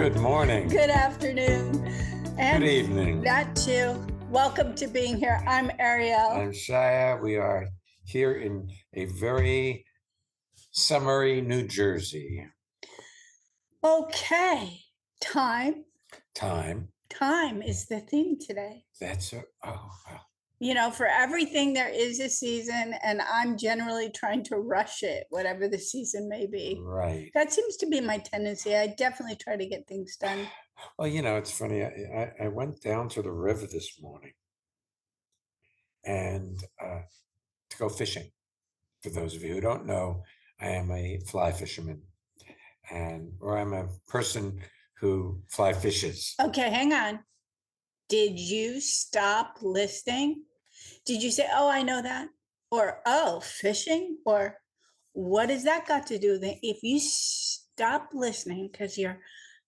Good morning. Good afternoon. And Good evening. that too. Welcome to being here. I'm Ariel. I'm Shaya. We are here in a very summery New Jersey. Okay. Time is the theme today. You know, for everything there is a season, and I'm generally trying to rush it, whatever the season may be. Right. That seems to be my tendency. I definitely try to get things done. Well, you know, it's funny. I went down to the river this morning and to go fishing. For those of you who don't know, I am a fly fisherman, or I'm a person who fly fishes. Okay, hang on. Did you stop listening? Did you say, oh, I know that? Or, oh, fishing? Or what has that got to do with it? If you stop listening because you're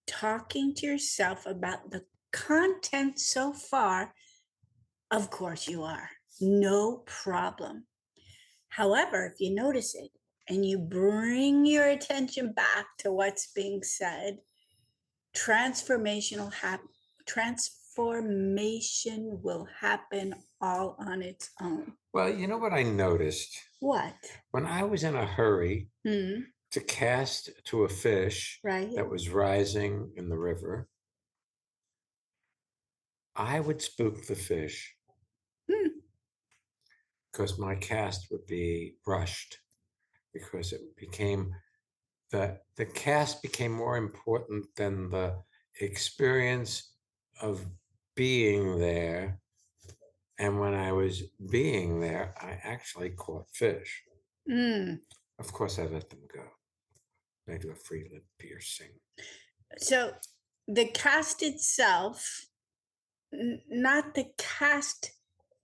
talking to yourself about the content so far, of course you are. No problem. However, if you notice it and you bring your attention back to what's being said, transformation will happen all on its own. Well, you know what I noticed? What? When I was in a hurry to cast to a fish that was rising in the river, I would spook the fish because my cast would be rushed, because it became the cast became more important than the experience of being there. And when I was being there, I actually caught fish. Of course, I let them go. I do a free lip piercing. So the cast itself, not the cast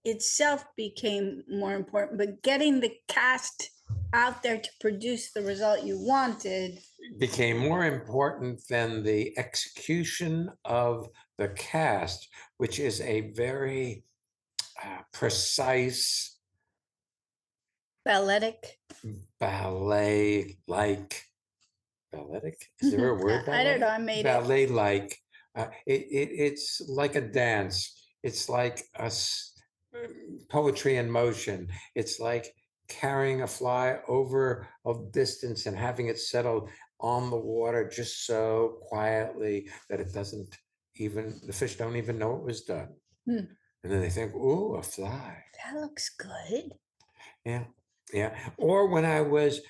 itself became more important, but getting the cast out there to produce the result you wanted became more important than the execution of the cast, which is a very precise balletic. Is there a word? I don't know. I made ballet-like. It's like a dance. It's like poetry in motion. It's like carrying a fly over a distance and having it settle on the water just so quietly that the fish don't even know it was done. And then they think, "Ooh, a fly. That looks good." Yeah. Or when I was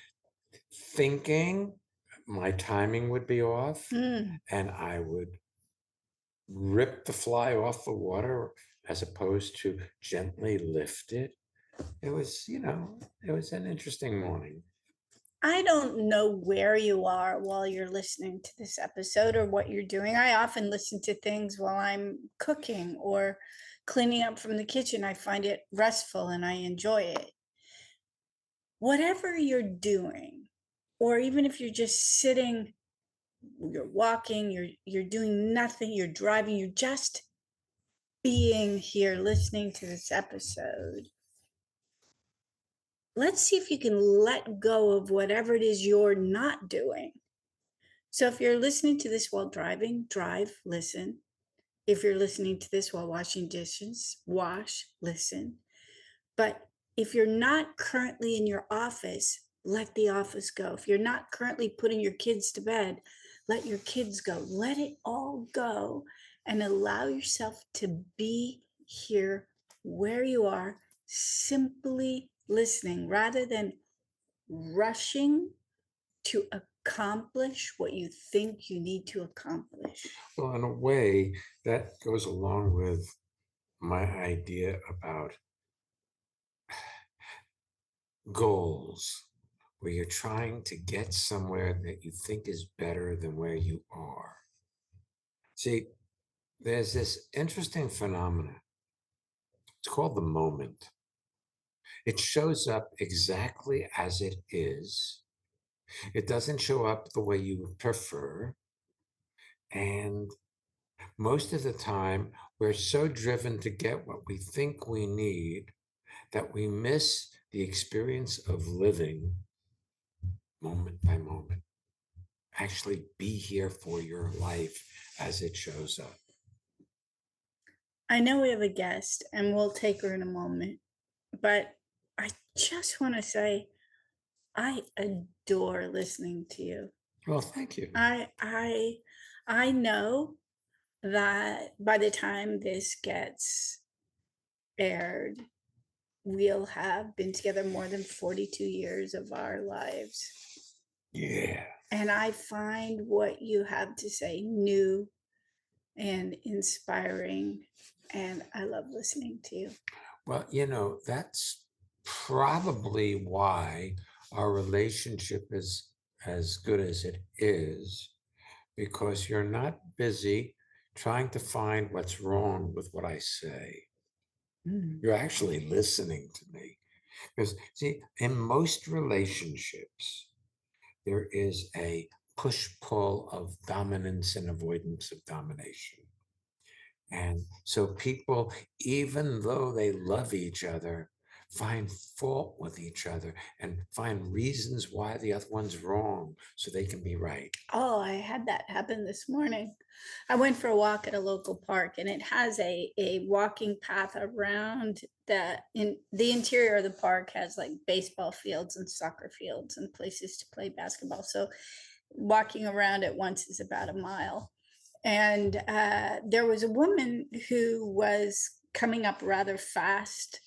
thinking, my timing would be off and I would rip the fly off the water as opposed to gently lift it. It was an interesting morning. I don't know where you are while you're listening to this episode or what you're doing. I often listen to things while I'm cooking or cleaning up from the kitchen. I find it restful and I enjoy it. Whatever you're doing, or even if you're just sitting, you're walking, you're doing nothing, you're driving, you're just being here listening to this episode. Let's see if you can let go of whatever it is you're not doing. So if you're listening to this while driving, drive, listen. If you're listening to this while washing dishes, wash, listen. But if you're not currently in your office, let the office go. If you're not currently putting your kids to bed, let your kids go. Let it all go and allow yourself to be here where you are, simply listening rather than rushing to accomplish what you think you need to accomplish. Well, in a way, that goes along with my idea about goals, where you're trying to get somewhere that you think is better than where you are. See, there's this interesting phenomenon. It's called the moment. It shows up exactly as it is. It doesn't show up the way you prefer. And most of the time, we're so driven to get what we think we need that we miss the experience of living moment by moment, actually be here for your life as it shows up. I know we have a guest and we'll take her in a moment, but I just want to say I adore listening to you. Well, thank you. I know that by the time this gets aired, we'll have been together more than 42 years of our lives. Yeah. And I find what you have to say new and inspiring, and I love listening to you. Well, that's probably why our relationship is as good as it is, because you're not busy trying to find what's wrong with what I say. You're actually listening to me. Because, see, in most relationships, there is a push pull of dominance and avoidance of domination. And so people, even though they love each other, find fault with each other and find reasons why the other one's wrong so they can be right. Oh, I had that happen this morning. I went for a walk at a local park and it has a walking path around the interior of the park has like baseball fields and soccer fields and places to play basketball. So walking around it once is about a mile. And there was a woman who was coming up rather fast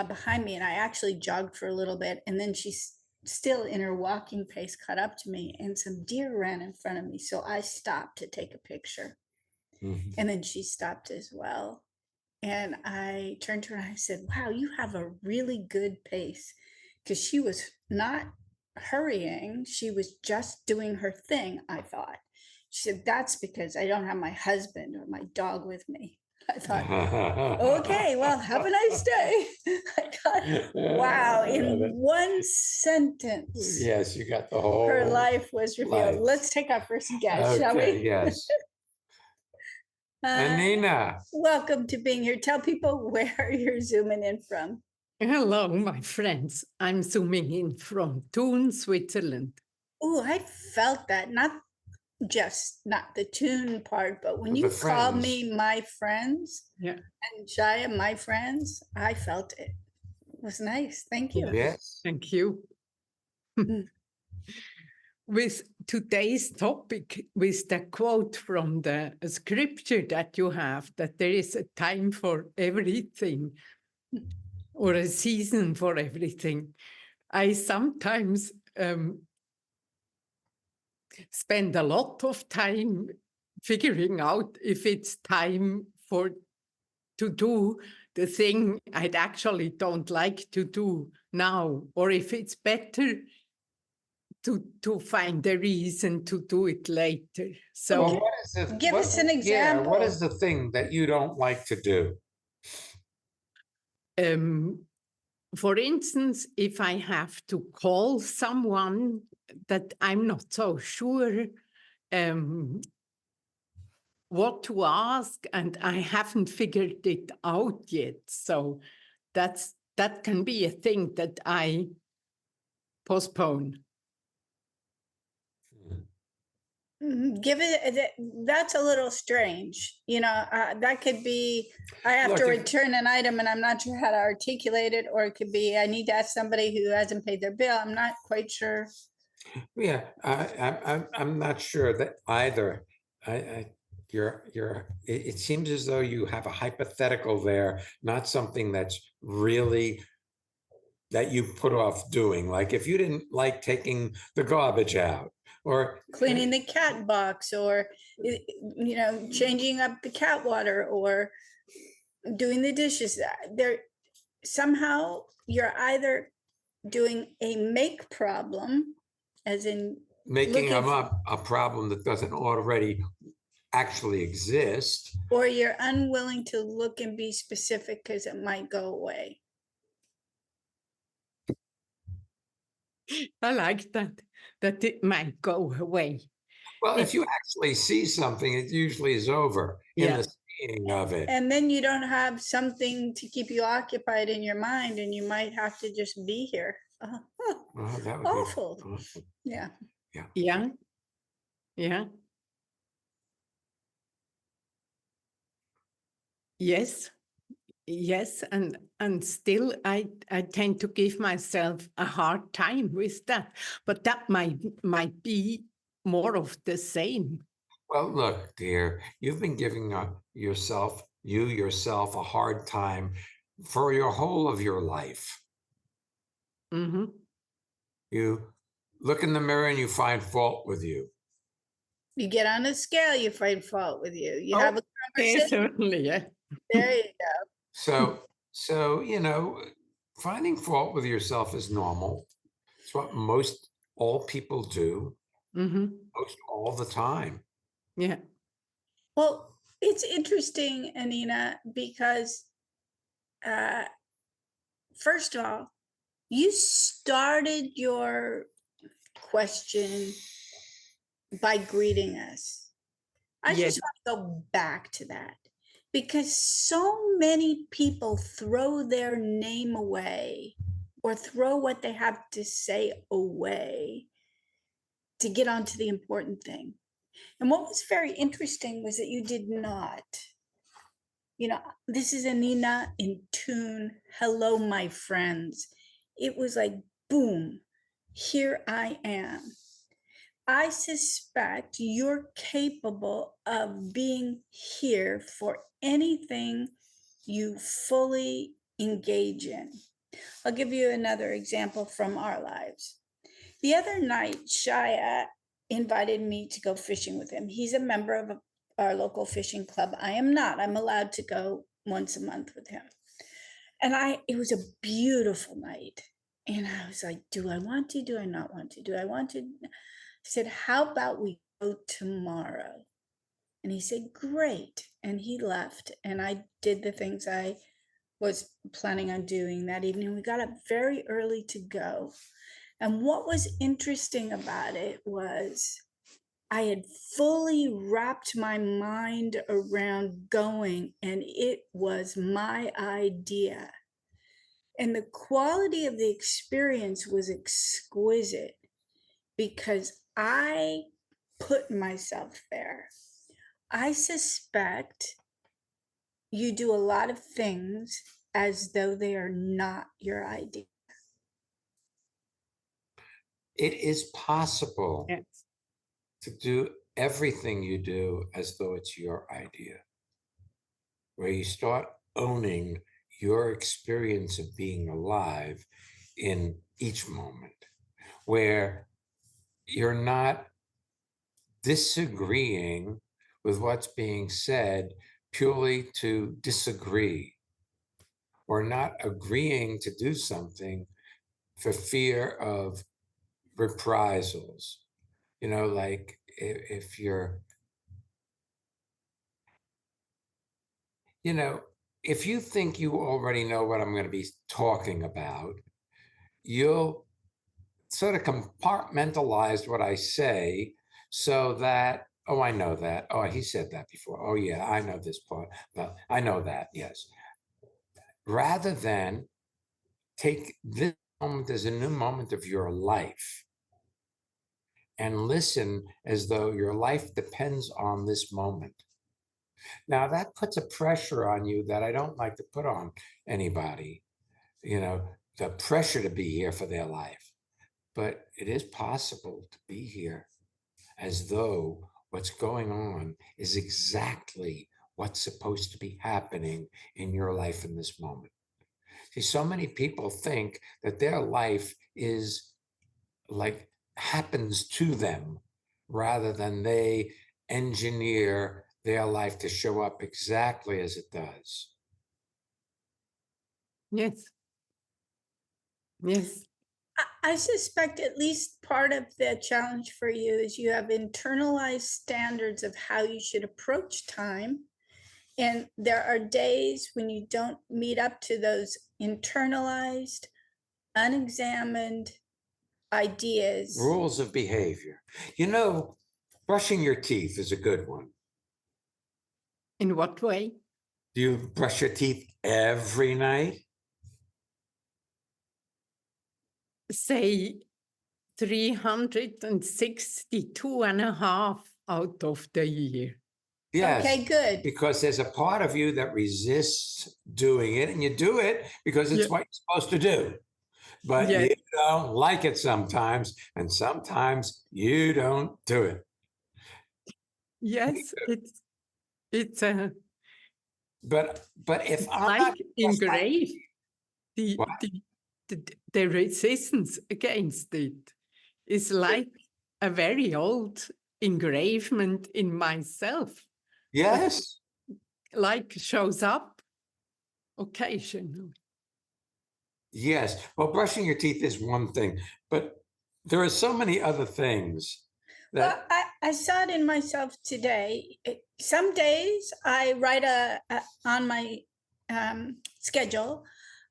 behind me, and I actually jogged for a little bit, and then she's still in her walking pace caught up to me, and some deer ran in front of me, so I stopped to take a picture. Mhm. And then she stopped as well, and I turned to her and I said, wow, you have a really good pace, because she was not hurrying, she was just doing her thing. I thought, she said, that's because I don't have my husband or my dog with me. I thought, okay, well, have a nice day. I thought, wow, I in love it. one sentence, Yes, you got the her whole life was revealed. life. Let's take our first guest, shall Okay, we? yes. Uh, Nina. welcome to being here. Tell people where you're zooming in from. Hello, my friends. I'm zooming in from Thun, Switzerland. Oh, I felt that. Not the tune part, but when The you called friends. me my friends Yeah. and Shia, my friends, I felt it. It was nice. Thank you. Yes. Thank you. Mm. With today's topic, with the quote from the scripture that you have, that there is a time for everything or a season for everything, I sometimes spend a lot of time figuring out if it's time to do the thing I'd actually don't like to do now, or if it's better to find a reason to do it later. So Well, what is it? Give us an example. What is the thing that you don't like to do? for instance, if I have to call someone that I'm not so sure what to ask, and I haven't figured it out yet. So that can be a thing that I postpone. Give it that's a little strange, that could be I have Look, to if- return an item and I'm not sure how to articulate it, or it could be I need to ask somebody who hasn't paid their bill. I'm not quite sure. Yeah, I'm not sure that either. It seems as though you have a hypothetical there, not something that's really that you put off doing. Like if you didn't like taking the garbage out or Cleaning the cat box, or changing up the cat water, or doing the dishes. There somehow you're either doing a make problem, as in making looking up a problem that doesn't already actually exist. or you're unwilling to look and be specific because it might go away. I like that it might go away. Well, if you actually see something, it usually is over in Yeah. the seeing of it. And then you don't have something to keep you occupied in your mind, and you might have to just be here. That would Awful. be awful. Yeah. Yeah. Yeah. Yes. Yes. And still I tend to give myself a hard time with that. But that might be more of the same. Well, look, dear, you've been giving yourself a hard time for your whole of your life. Mm-hmm. You look in the mirror and you find fault with you. You get on a scale, you find fault with you. You Oh, have a Yeah, conversation. certainly, yeah. There you go. So, finding fault with yourself is normal. It's what all people do Mm-hmm. most all the time. Yeah. Well, it's interesting, Anina, because first of all, you started your question by greeting us. I Yes. just want to go back to that because so many people throw their name away or throw what they have to say away to get onto the important thing. And what was very interesting was that you did not. This is Anina in tune. Hello, my friends. It was like, boom, here I am. I suspect you're capable of being here for anything you fully engage in. I'll give you another example from our lives. The other night, Shia invited me to go fishing with him. He's a member of our local fishing club. I am not. I'm allowed to go once a month with him. And it was a beautiful night. And I was like, do I want to? Do I not want to? Do I want to? I said, how about we go tomorrow? And he said, great. And he left. And I did the things I was planning on doing that evening. We got up very early to go. And what was interesting about it was I had fully wrapped my mind around going, and it was my idea. And the quality of the experience was exquisite because I put myself there. I suspect you do a lot of things as though they are not your idea. It is possible Yes. to do everything you do as though it's your idea, where you start owning your experience of being alive in each moment, where you're not disagreeing with what's being said purely to disagree, or not agreeing to do something for fear of reprisals. Like if you're, if you think you already know what I'm going to be talking about, you'll sort of compartmentalize what I say so that, oh, I know that. Oh, he said that before. Oh, yeah, I know this part. But I know that, yes. Rather than take this moment as a new moment of your life and listen as though your life depends on this moment. Now, that puts a pressure on you that I don't like to put on anybody, the pressure to be here for their life. But it is possible to be here as though what's going on is exactly what's supposed to be happening in your life in this moment. See, so many people think that their life is like happens to them rather than they engineer their life to show up exactly as it does. Yes. Yes. I suspect at least part of the challenge for you is you have internalized standards of how you should approach time. And there are days when you don't meet up to those internalized, unexamined ideas. Rules of behavior. Brushing your teeth is a good one. In what way? Do you brush your teeth every night? Say 362 and a half out of the year. Yes. Okay, good. Because there's a part of you that resists doing it, and you do it because it's Yeah. what you're supposed to do. But Yeah. you don't like it sometimes, and sometimes you don't do it. Yes, it's But if I'm like not engraved. What? The resistance against it is like a very old engravement in myself. Yes. Like shows up occasionally. Yes. Well, brushing your teeth is one thing, but there are so many other things Well, that I saw it in myself today. Some days I write on my schedule.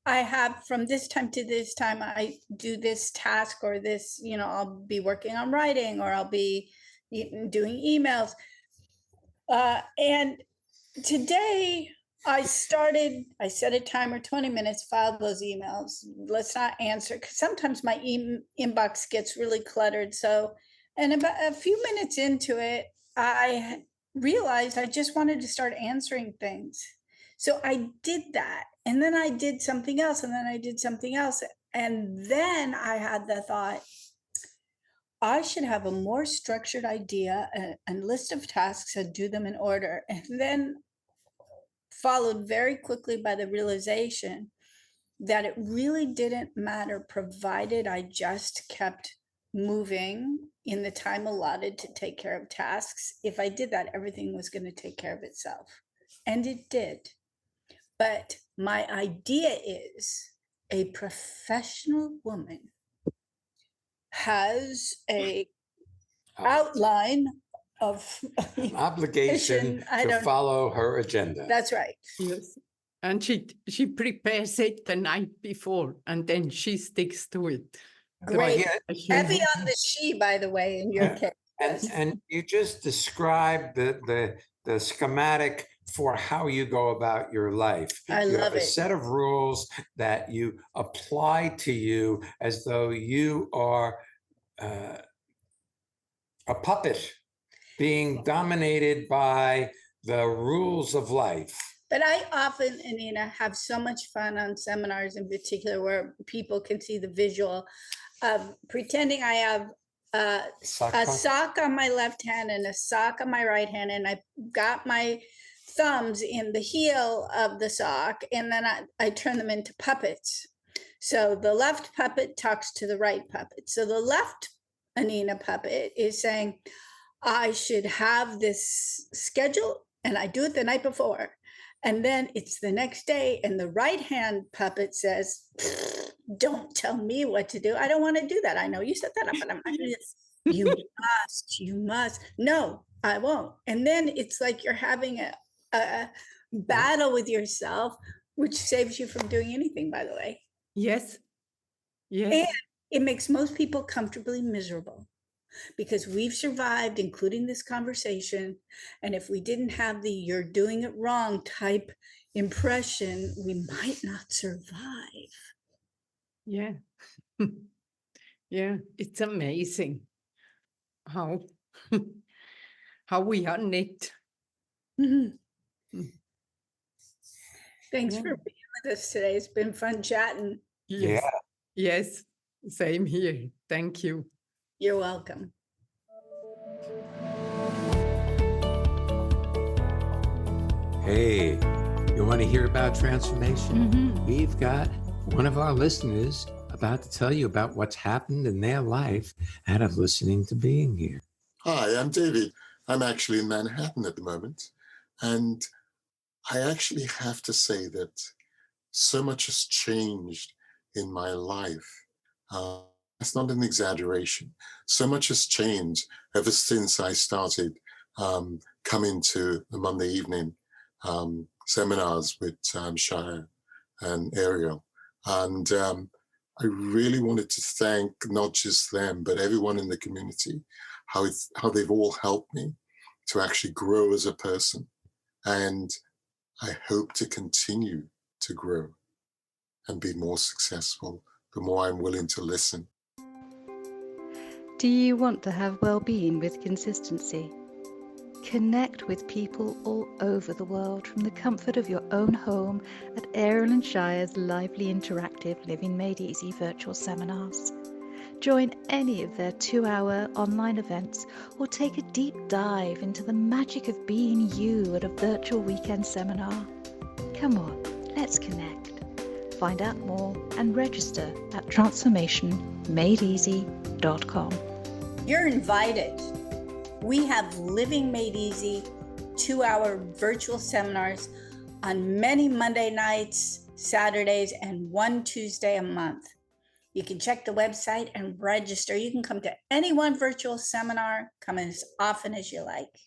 I have from this time to this time, I do this task or this, I'll be working on writing or I'll be doing emails. And today I set a timer 20 minutes, filed those emails. Let's not answer because sometimes my inbox gets really cluttered. So, and about a few minutes into it, I realized I just wanted to start answering things. So I did that. And then I did something else. And then I did something else. And then I had the thought, I should have a more structured idea and list of tasks and do them in order. And then followed very quickly by the realization that it really didn't matter provided I just kept moving in the time allotted to take care of tasks. If I did that, everything was going to take care of itself. And it did. But my idea is a professional woman has a outline of an obligation to follow her agenda. That's right. Yes. And she prepares it the night before and then she sticks to it. Great. Well, Heavy on the she, by the way, in your case. And you just described the schematic for how you go about your life. I you love have a it. set of rules that you apply to you as though you are a puppet being dominated by the rules of life. But I often, Anina, have so much fun on seminars in particular where people can see the visual of pretending I have a sock on my left hand and a sock on my right hand, and I got my thumbs in the heel of the sock, and then I turn them into puppets. So the left puppet talks to the right puppet. So the left Anina puppet is saying, I should have this schedule, and I do it the night before. And then it's the next day, and the right hand puppet says, don't tell me what to do. I don't want to do that. I know you set that up, but I'm not going to do it. You must. No, I won't. And then it's like you're having a battle with yourself, which saves you from doing anything, by the way. Yes. Yes. And it makes most people comfortably miserable because we've survived, including this conversation. And if we didn't have the you're doing it wrong type impression, we might not survive. Yeah. Yeah, it's amazing how we are knit. Mm-hmm. Thanks for being with us today. It's been fun chatting. Yes. Yeah. Yes, same here. Thank you. You're welcome. Hey, you want to hear about transformation? Mm-hmm. We've got one of our listeners about to tell you about what's happened in their life out of listening to being here. Hi, I'm David. I'm actually in Manhattan at the moment. And I actually have to say that so much has changed in my life. It's not an exaggeration. So much has changed ever since I started coming to the Monday evening seminars with Shire and Ariel. And I really wanted to thank not just them, but everyone in the community, how they've all helped me to actually grow as a person. And I hope to continue to grow and be more successful the more I'm willing to listen. Do you want to have well-being with consistency? Connect with people all over the world from the comfort of your own home at Ariel and Shire's lively interactive Living Made Easy virtual seminars. Join any of their 2-hour online events or take a deep dive into the magic of being you at a virtual weekend seminar. Come on, let's connect. Find out more and register at transformationmadeeasy.com. You're invited. We have Living Made Easy 2-hour virtual seminars on many Monday nights, Saturdays, and one Tuesday a month. You can check the website and register. You can come to any one virtual seminar, come as often as you like.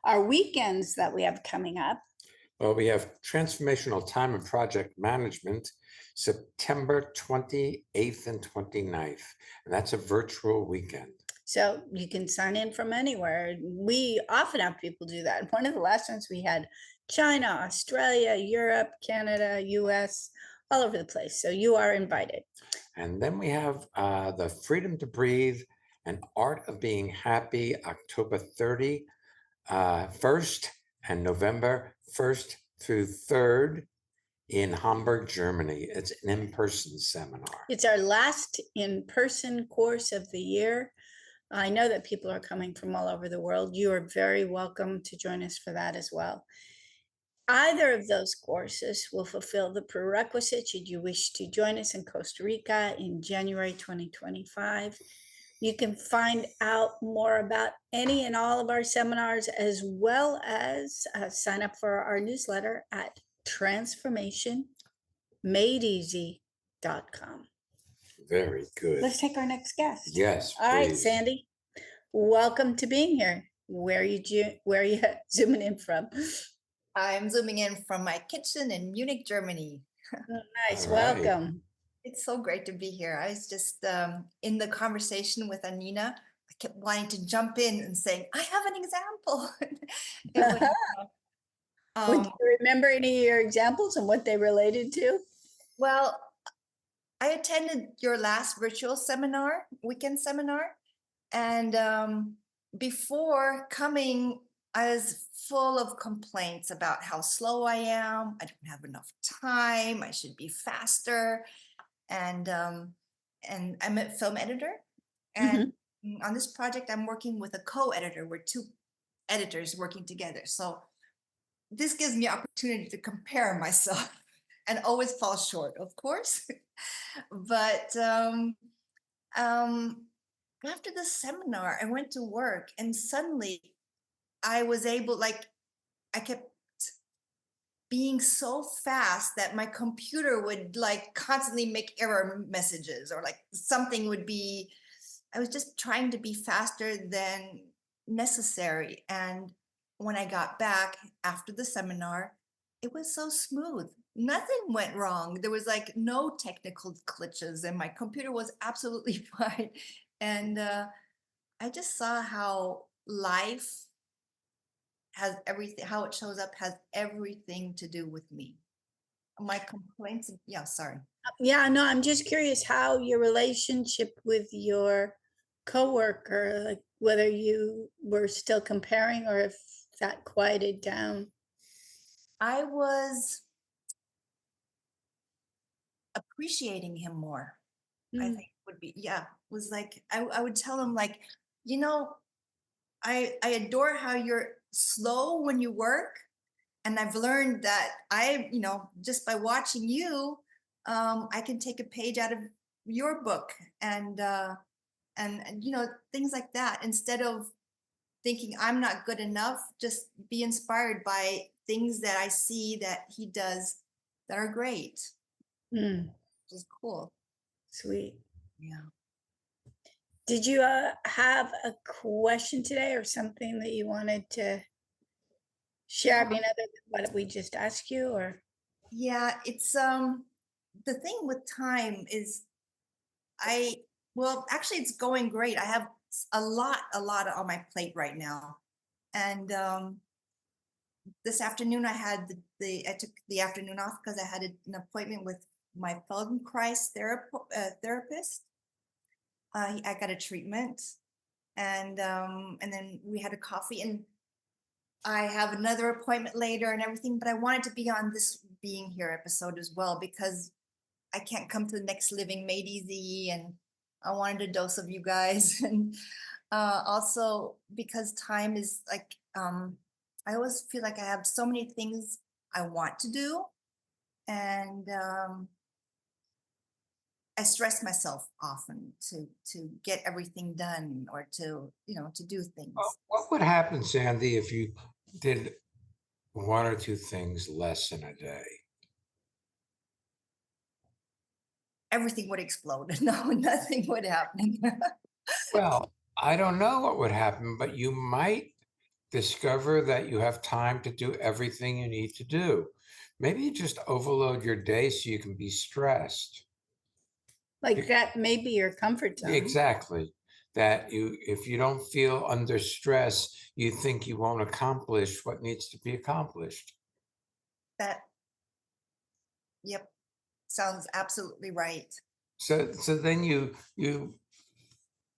Our weekends that we have coming up. Well, we have Transformational Time and Project Management, September 28th and 29th, and that's a virtual weekend. So you can sign in from anywhere. We often have people do that. One of the last ones we had China, Australia, Europe, Canada, US, all over the place. So you are invited. And then we have the Freedom to Breathe and Art of Being Happy, October 1st and November 1st through 3rd in Hamburg, Germany. It's an in-person seminar. It's our last in-person course of the year. I know that people are coming from all over the world. You are very welcome to join us for that as well. Either of those courses will fulfill the prerequisite should you wish to join us in Costa Rica in January 2025. You can find out more about any and all of our seminars, as well as sign up for our newsletter at transformationmadeeasy.com. Very good. Let's take our next guest. Yes, All right, please. Sandy, welcome to being here. Where are you zooming in from? I'm zooming in from my kitchen in Munich, Germany. Nice, All right. welcome. It's so great to be here. I was just in the conversation with Anina. I kept wanting to jump in and saying, I have an example. Do you remember any of your examples and what they related to? Well, I attended your last virtual seminar, weekend seminar. And before coming, I was full of complaints about how slow I am. I don't have enough time. I should be faster. And I'm a film editor. And on this project, I'm working with a co-editor. We're two editors working together. So this gives me opportunity to compare myself and always fall short, of course. But after the seminar, I went to work and suddenly I was able, I kept being so fast that my computer would constantly make error messages, or something would be, I was just trying to be faster than necessary. And when I got back after the seminar, it was so smooth. Nothing went wrong. There was no technical glitches and my computer was absolutely fine. And I just saw how life has everything, how it shows up has everything to do with me. My complaints, yeah, sorry. Yeah, no, I'm just curious how your relationship with your coworker, whether you were still comparing or if that quieted down. I was appreciating him more. I think would be, yeah, was I would tell him I adore how you're slow when you work. And I've learned that just by watching you, I can take a page out of your book and things like that. Instead of thinking I'm not good enough, just be inspired by things that I see that he does that are great. Which is cool. Sweet. Yeah. Did you have a question today or something that you wanted to share? I mean, other than what we just asked you, or? Yeah, it's the thing with time is actually it's going great. I have a lot on my plate right now. And this afternoon I had I took the afternoon off because I had an appointment with my Feldenkrais therapist. I got a treatment, and then we had a coffee, and I have another appointment later and everything. But I wanted to be on this Being Here episode as well, because I can't come to the next Living Made Easy, and I wanted a dose of you guys. And also because time is like, I always feel like I have so many things I want to do, and I stress myself often to get everything done, or to do things. What would happen, Sandy, if you did one or two things less in a day? Everything would explode. No, nothing would happen. Well, I don't know what would happen, but you might discover that you have time to do everything you need to do. Maybe you just overload your day so you can be stressed. Like that may be your comfort zone. Exactly. That if you don't feel under stress, you think you won't accomplish what needs to be accomplished. That, yep, sounds absolutely right. So then you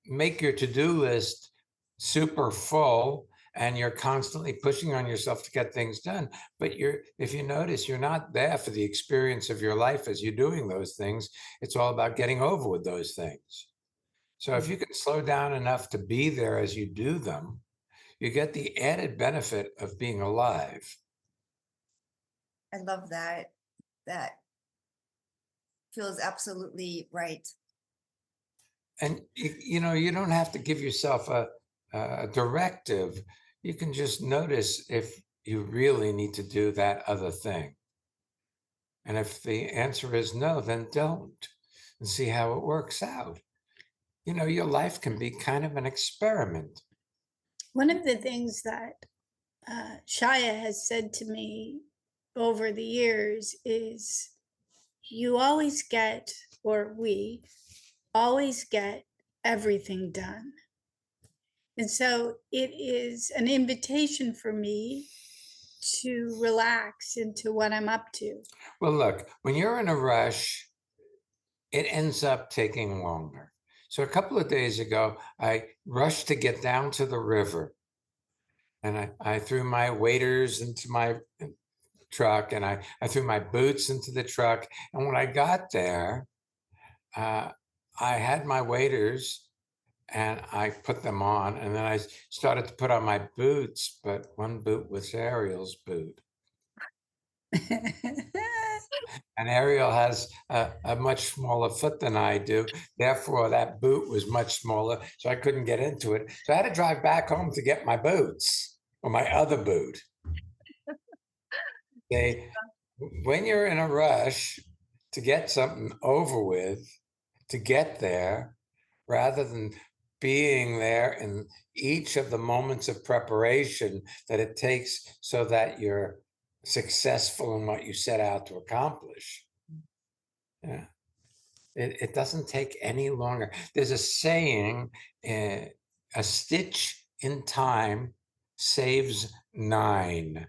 make your to-do list super full, and you're constantly pushing on yourself to get things done. But if you notice, you're not there for the experience of your life as you're doing those things. It's all about getting over with those things. So if you can slow down enough to be there as you do them, you get the added benefit of being alive. I love that. That feels absolutely right. And you don't have to give yourself a directive. You can just notice if you really need to do that other thing. And if the answer is no, then don't, and see how it works out. Your life can be kind of an experiment. One of the things that Shaya has said to me over the years is, you always get, or we always get, everything done. And so it is an invitation for me to relax into what I'm up to. Well, look, when you're in a rush, it ends up taking longer. So a couple of days ago, I rushed to get down to the river, and I threw my waders into my truck, and I threw my boots into the truck. And when I got there, I had my waders and I put them on, and then I started to put on my boots, but one boot was Ariel's boot. And Ariel has a much smaller foot than I do. Therefore, that boot was much smaller, so I couldn't get into it. So I had to drive back home to get my boots, or my other boot. When you're in a rush to get something over with, to get there, rather than being there in each of the moments of preparation that it takes so that you're successful in what you set out to accomplish. Yeah. It doesn't take any longer. There's a saying, a stitch in time saves 9.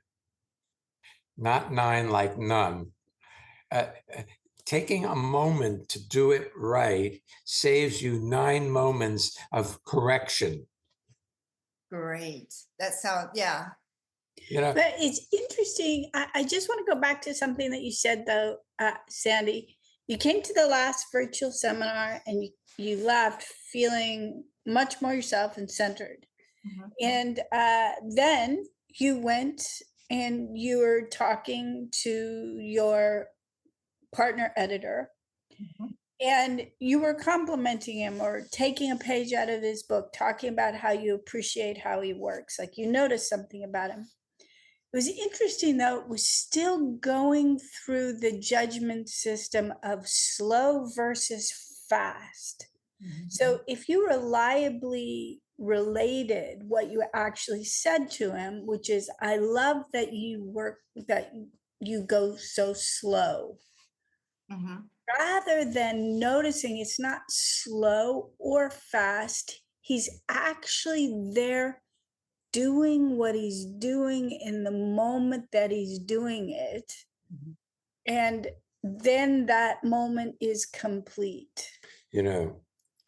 Not 9 like none. Taking a moment to do it right saves you 9 moments of correction. Great. That sounds, yeah. But it's interesting. I just want to go back to something that you said, though, Sandy. You came to the last virtual seminar and you left feeling much more yourself and centered. And then you went and you were talking to your partner editor, and you were complimenting him or taking a page out of his book, talking about how you appreciate how he works. Like you noticed something about him. It was interesting, though, it was still going through the judgment system of slow versus fast. So if you reliably related what you actually said to him, which is, I love that you go so slow, rather than noticing it's not slow or fast, he's actually there doing what he's doing in the moment that he's doing it. And then that moment is complete.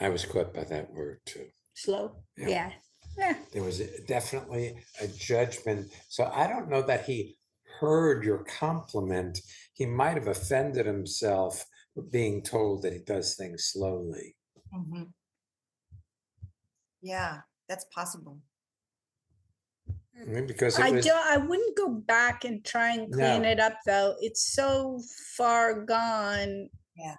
I was caught by that word too. Slow. Yeah. Yeah. Yeah. There was definitely a judgment. So I don't know that he heard your compliment. He might have offended himself with being told that he does things slowly. Mhm. Yeah, that's possible. Because it was, I wouldn't go back and try and clean No. it up though. It's so far gone. Yeah.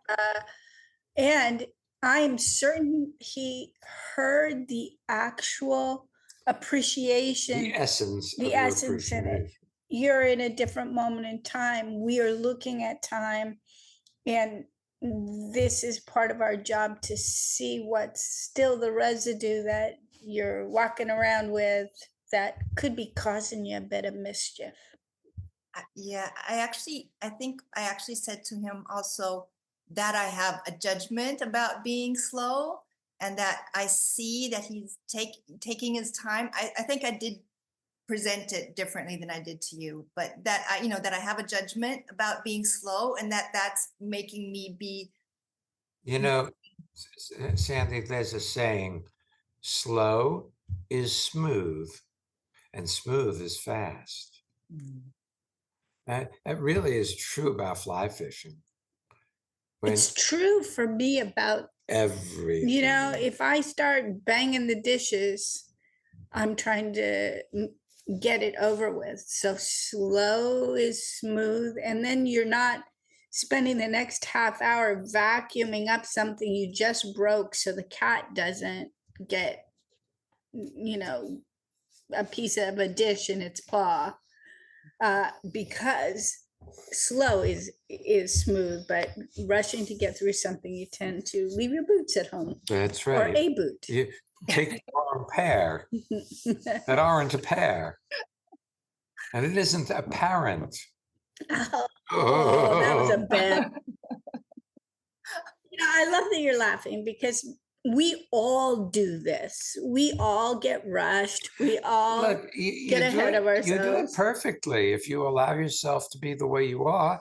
And I am certain he heard the actual appreciation, the essence the of your essence in it. appreciation. You're in a different moment in time. We are looking at time, and this is part of our job to see what's still the residue that you're walking around with that could be causing you a bit of mischief. Yeah, I think I actually said to him also that I have a judgment about being slow, and that I see that he's taking his time. I think I did present it differently than I did to you, but that that I have a judgment about being slow, and that's making me be. You know, Sandy, there's a saying, slow is smooth and smooth is fast. That really is true about fly fishing. When It's true for me about, everything. if I start banging the dishes, I'm trying to get it over with. So slow is smooth. And then you're not spending the next half hour vacuuming up something you just broke so the cat doesn't get, a piece of a dish in its paw. Because slow is smooth, but rushing to get through something, you tend to leave your boots at home. That's Or right. a boot. You take the wrong pair that aren't a pair. And it isn't apparent. Oh, that was a bad. I love that you're laughing because we all do this. We all get rushed. We all Look, you get do ahead it, of you do it ourselves. perfectly. If you allow yourself to be the way you are,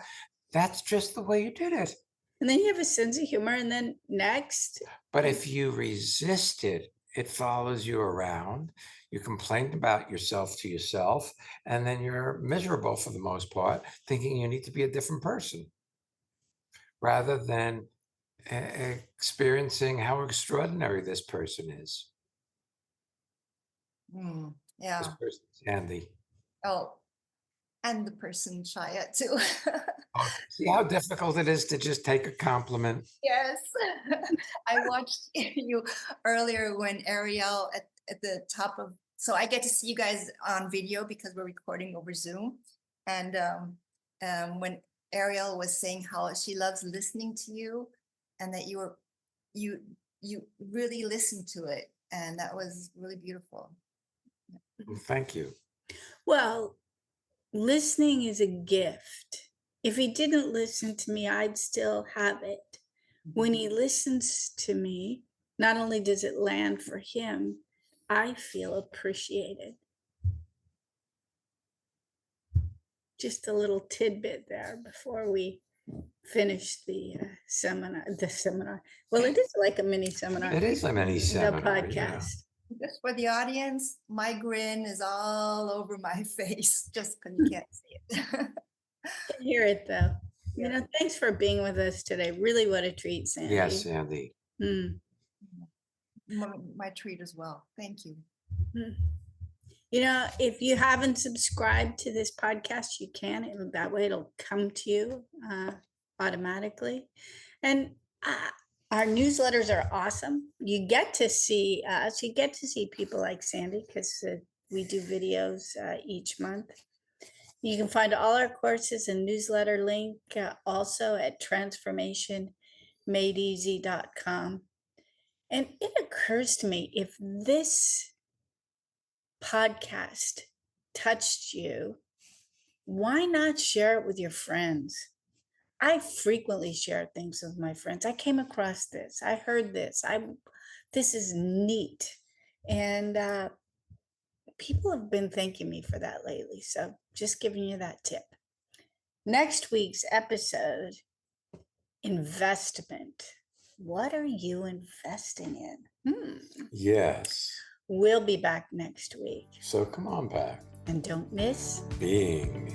that's just the way you did it. And then you have a sense of humor, and then next. But if you resist it, it follows you around. You complain about yourself to yourself, and then you're miserable for the most part, thinking you need to be a different person rather than experiencing how extraordinary this person is. Yeah. This person's Andy. Oh, and the person Shia too. See how difficult it is to just take a compliment? Yes. I watched you earlier when Ariel at the top of, so I get to see you guys on video because we're recording over Zoom. And when Ariel was saying how she loves listening to you, and that you really listened to it. And that was really beautiful. Well, thank you. Well, listening is a gift. If he didn't listen to me, I'd still have it. When he listens to me, not only does it land for him, I feel appreciated. Just a little tidbit there before we finish the seminar. Well, it is like a mini seminar. It is a mini seminar. The podcast. Just for the audience, my grin is all over my face, just because you can't see it. I can hear it though. Thanks for being with us today. Really what a treat, Sandy. Yes, Sandy. My treat as well. Thank you. If you haven't subscribed to this podcast, you can. That way it'll come to you automatically. And our newsletters are awesome. You get to see us. You get to see people like Sandy because we do videos each month. You can find all our courses and newsletter link also at transformationmadeeasy.com. And it occurs to me, if this podcast touched you, why not share it with your friends? I frequently share things with my friends. I came across this. I heard this. This is neat. And people have been thanking me for that lately. So just giving you that tip. Next week's episode, investment. What are you investing in? Yes. We'll be back next week. So come on back. And don't miss Being